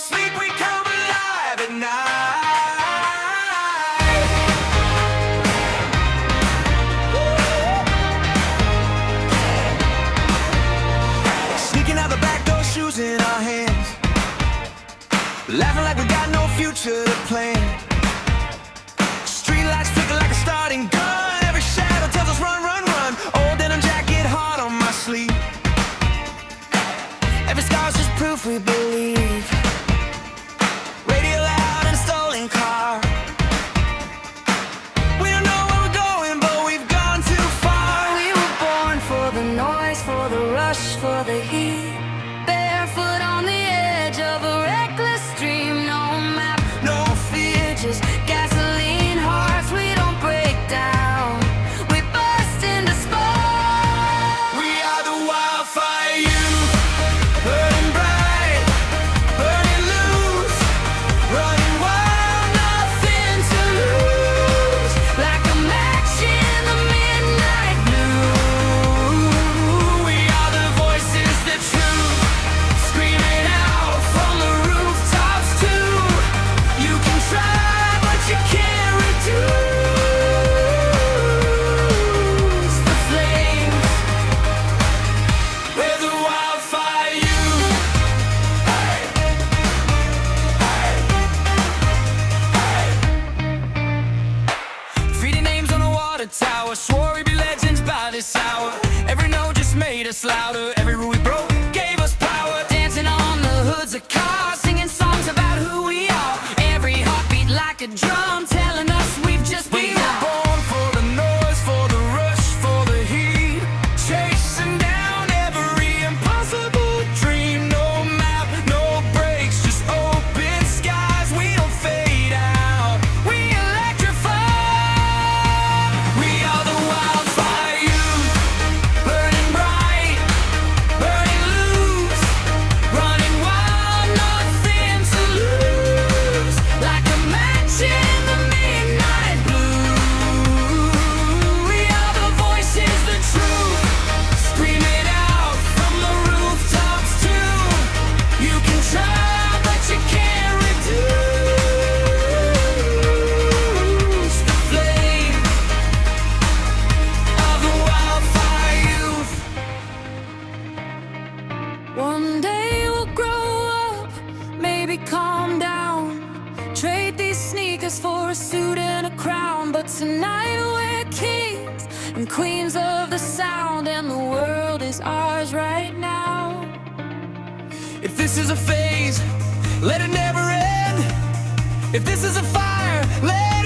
sleep, we come alive at night. Sneaking out the back door, shoes in our hands, laughing like we got no future to plan. Street lights flicker like a starting gun. Every shadow tells us run, run, run. Old denim jacket, heart on my sleeve. Every scar's just proof we believe. Radio loud in a stolen car. We don't know where we're going, but we've gone too far. We were born for the noise, for the rush, for the heat. Barefoot on the edge of a reckless dream. No map, No fear, just gasoline hearts. We don't break down, we burst into sparks. we are the wildfire youth, burning bright, burning loose, running wild, nothing to lose. Like a match in the midnight blue. We are the voices, the truth, screaming out from the rooftops too. You can try, but you can't reduce the flames. We're the wildfire youth. Reading names on a water tower, swore we'd be legends by this hour. Every note just made us louder. Every rule we broke gave us power. Dancing on the hoods of cars, singing songs about who we are. Every heartbeat like a drum, telling us we've just We begun. were born for the noise, for the rush, for the heat. Chasing down every impossible dream. No map, no brakes, just open skies. We don't fade out, we electrify. We are the wildfire youth, burning bright, burning loose, running wild, nothing to lose. Like a match in the midnight blue. We are the voices, the truth, screaming out from the rooftops too. You can try, but you can't reduce the flame of the wildfire youth. One day we'll grow up, maybe calm down. Trade these sneakers for a suit and a crown. But tonight we're kings and queens of the sound, and the world is ours right now. If this is a phase, let it never end. If this is a fire, let